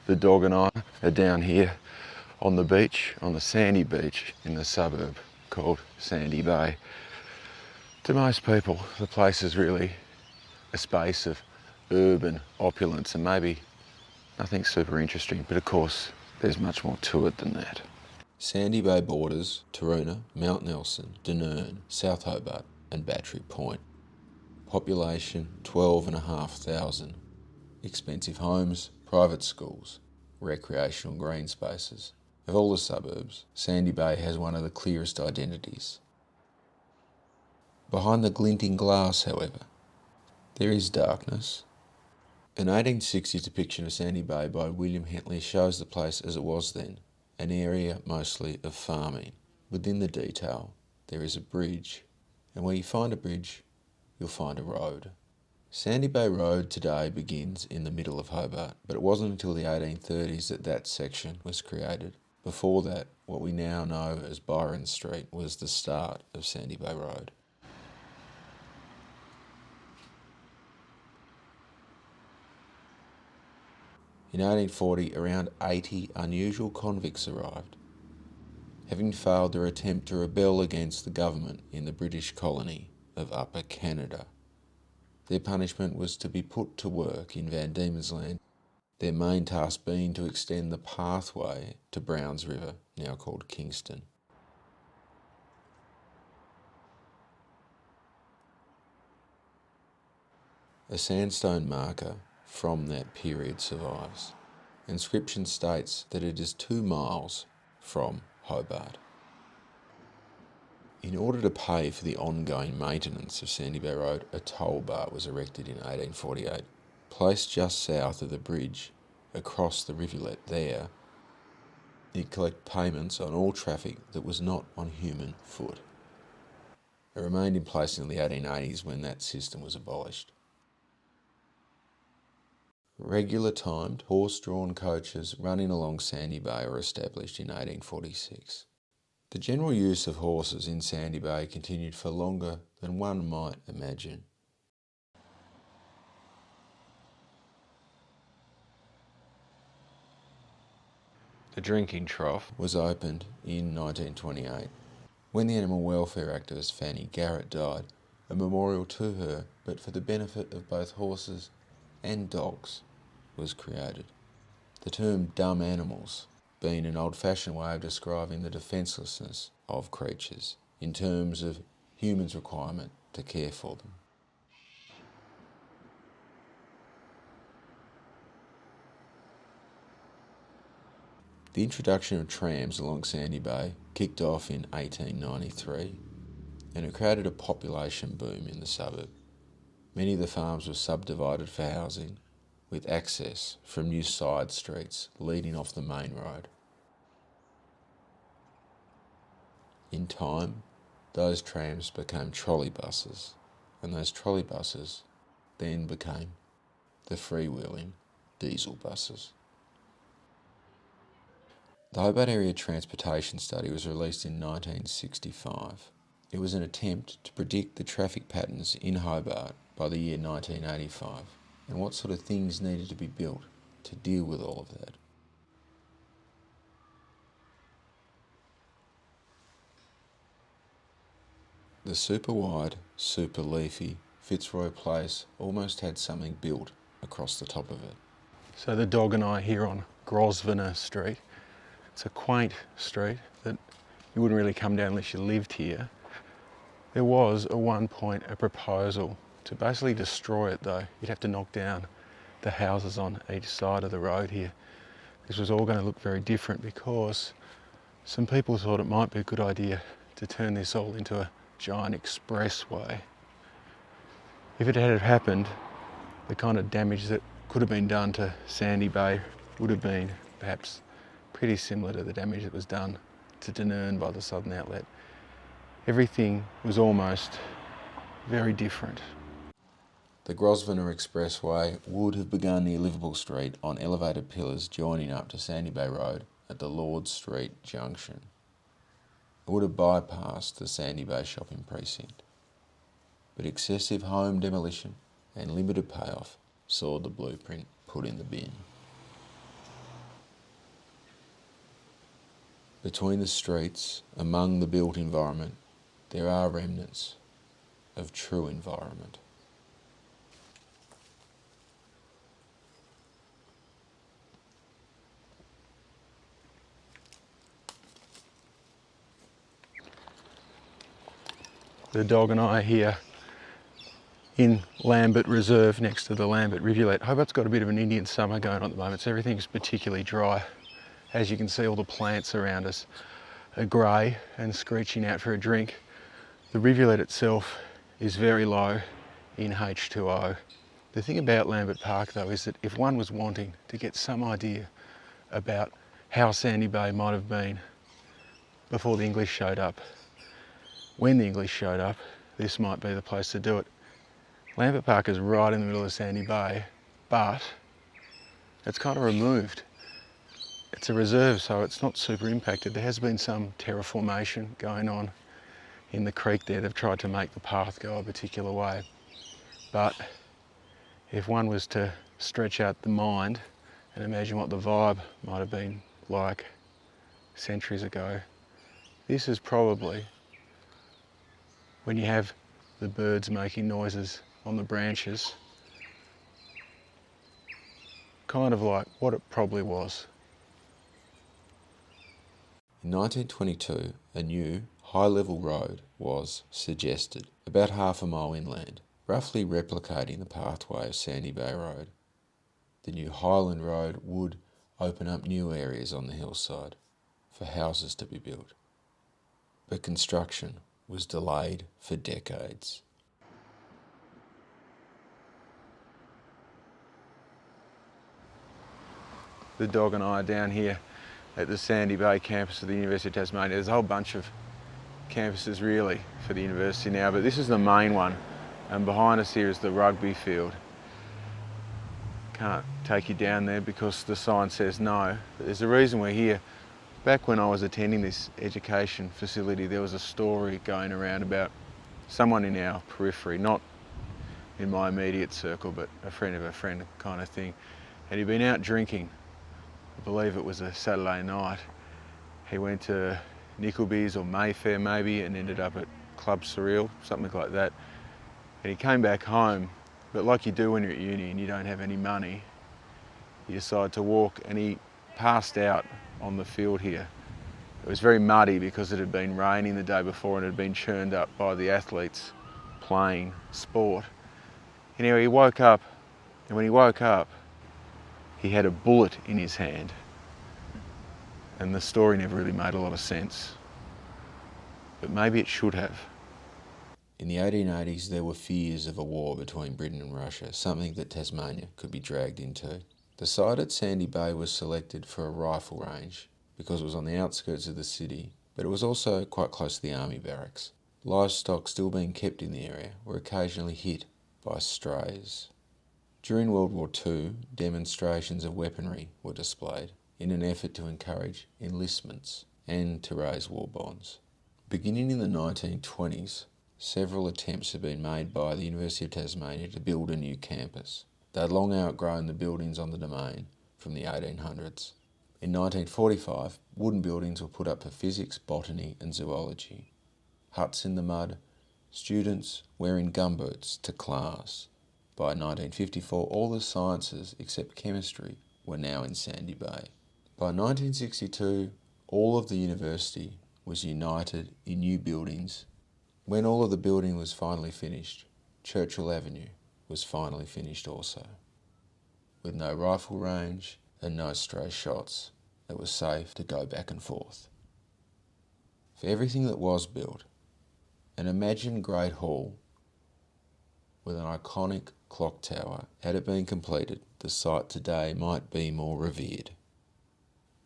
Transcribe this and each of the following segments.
The dog and I are down here on the beach, on the sandy beach in the suburb called Sandy Bay. To most people, the place is really a space of urban opulence and maybe nothing super interesting, but of course there's much more to it than that. Sandy Bay borders Taroona, Mount Nelson, Denern, South Hobart and Battery Point. Population 12,500. Expensive homes, private schools, recreational green spaces. Of all the suburbs, Sandy Bay has one of the clearest identities. Behind the glinting glass, however, there is darkness. An 1860 depiction of Sandy Bay by William Hentley shows the place as it was then, an area mostly of farming. Within the detail, there is a bridge, and where you find a bridge, you'll find a road. Sandy Bay Road today begins in the middle of Hobart, but it wasn't until the 1830s that that section was created. Before that, what we now know as Byron Street was the start of Sandy Bay Road. In 1840, around 80 unusual convicts arrived, having failed their attempt to rebel against the government in the British colony of Upper Canada. Their punishment was to be put to work in Van Diemen's Land, their main task being to extend the pathway to Browns River, now called Kingston. A sandstone marker from that period survives. Inscription states that it is 2 miles from Hobart. In order to pay for the ongoing maintenance of Sandy Bay Road, a toll bar was erected in 1848, placed just south of the bridge across the rivulet there. It collected payments on all traffic that was not on human foot. It remained in place until the 1880s when that system was abolished. Regular timed horse-drawn coaches running along Sandy Bay were established in 1846. The general use of horses in Sandy Bay continued for longer than one might imagine. The drinking trough was opened in 1928. When the animal welfare activist Fanny Garrett died, a memorial to her, but for the benefit of both horses and dogs, was created. The term dumb animals being an old-fashioned way of describing the defencelessness of creatures in terms of humans' requirement to care for them. The introduction of trams along Sandy Bay kicked off in 1893, and it created a population boom in the suburb. Many of the farms were subdivided for housing, with access from new side streets leading off the main road. In time, those trams became trolley buses, and those trolley buses then became the freewheeling diesel buses. The Hobart Area Transportation Study was released in 1965. It was an attempt to predict the traffic patterns in Hobart by the year 1985 and what sort of things needed to be built to deal with all of that. The super wide, super leafy Fitzroy Place almost had something built across the top of it. So the dog and I are here on Grosvenor Street. It's a quaint street that you wouldn't really come down unless you lived here. There was at one point a proposal to basically destroy it though. You'd have to knock down the houses on each side of the road here. This was all going to look very different because some people thought it might be a good idea to turn this all into a giant expressway. If it had happened, the kind of damage that could have been done to Sandy Bay would have been perhaps pretty similar to the damage that was done to Denern by the Southern Outlet. Everything was almost very different. The Grosvenor Expressway would have begun near Liverpool Street on elevated pillars joining up to Sandy Bay Road at the Lord Street junction. It would have bypassed the Sandy Bay shopping precinct, but excessive home demolition and limited payoff saw the blueprint put in the bin. Between the streets, among the built environment, there are remnants of true environment. The dog and I are here in Lambert Reserve next to the Lambert Rivulet. Hobart's got a bit of an Indian summer going on at the moment, so everything's particularly dry. As you can see, all the plants around us are grey and screeching out for a drink. The rivulet itself is very low in H2O. The thing about Lambert Park though is that if one was wanting to get some idea about how Sandy Bay might have been before the English showed up, when the English showed up, this might be the place to do it. Lambert Park is right in the middle of Sandy Bay, but it's kind of removed. It's a reserve, so it's not super impacted. There has been some terraformation going on in the creek there. They've tried to make the path go a particular way. But if one was to stretch out the mind and imagine what the vibe might have been like centuries ago, this is probably, when you have the birds making noises on the branches, kind of like what it probably was. In 1922, a new high-level road was suggested, about half a mile inland, roughly replicating the pathway of Sandy Bay Road. The new Highland Road would open up new areas on the hillside for houses to be built, but construction was delayed for decades. The dog and I are down here at the Sandy Bay campus of the University of Tasmania. There's a whole bunch of campuses really for the university now, but this is the main one, and behind us here is the rugby field. Can't take you down there because the sign says no, but there's a reason we're here. Back when I was attending this education facility, there was a story going around about someone in our periphery, not in my immediate circle, but a friend of a friend kind of thing, and he'd been out drinking. I believe it was a Saturday night. He went to Nickleby's or Mayfair maybe and ended up at Club Surreal, something like that. And he came back home, but like you do when you're at uni and you don't have any money, you decide to walk, and he passed out on the field here. It was very muddy because it had been raining the day before and it had been churned up by the athletes playing sport. Anyway, he woke up, and when he woke up, he had a bullet in his hand, and the story never really made a lot of sense, but maybe it should have. In the 1880s, there were fears of a war between Britain and Russia, something that Tasmania could be dragged into. The site at Sandy Bay was selected for a rifle range because it was on the outskirts of the city, but it was also quite close to the army barracks. Livestock still being kept in the area were occasionally hit by strays. During World War II, demonstrations of weaponry were displayed in an effort to encourage enlistments and to raise war bonds. Beginning in the 1920s, several attempts had been made by the University of Tasmania to build a new campus. They had long outgrown the buildings on the domain from the 1800s. In 1945, wooden buildings were put up for physics, botany and zoology. Huts in the mud, students wearing gumboots to class. By 1954, all the sciences except chemistry were now in Sandy Bay. By 1962, all of the university was united in new buildings. When all of the building was finally finished, Churchill Avenue was finally finished also. With no rifle range and no stray shots, it was safe to go back and forth. For everything that was built, an imagined Great Hall with an iconic clock tower, had it been completed, the site today might be more revered.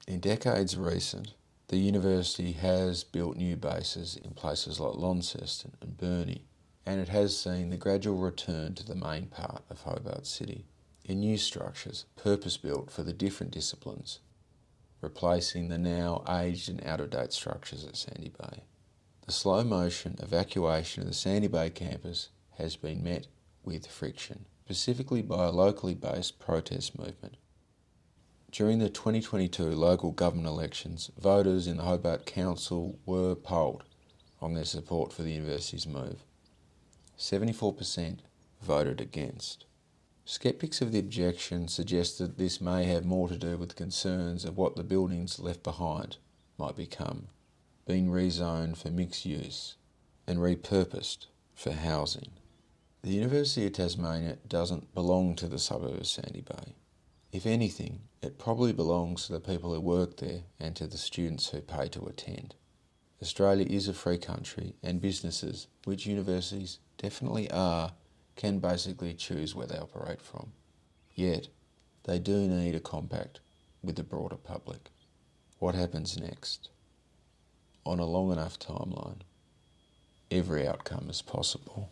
In decades recent, the university has built new bases in places like Launceston and Burnie, and it has seen the gradual return to the main part of Hobart City in new structures purpose-built for the different disciplines, replacing the now aged and out-of-date structures at Sandy Bay. The slow motion evacuation of the Sandy Bay campus has been met with friction, specifically by a locally based protest movement. During the 2022 local government elections, voters in the Hobart Council were polled on their support for the university's move. 74% voted against. Skeptics of the objection suggest that this may have more to do with concerns of what the buildings left behind might become, being rezoned for mixed use and repurposed for housing. The University of Tasmania doesn't belong to the suburb of Sandy Bay. If anything, it probably belongs to the people who work there and to the students who pay to attend. Australia is a free country, and businesses, which universities definitely are, can basically choose where they operate from. Yet, they do need a compact with the broader public. What happens next? On a long enough timeline, every outcome is possible.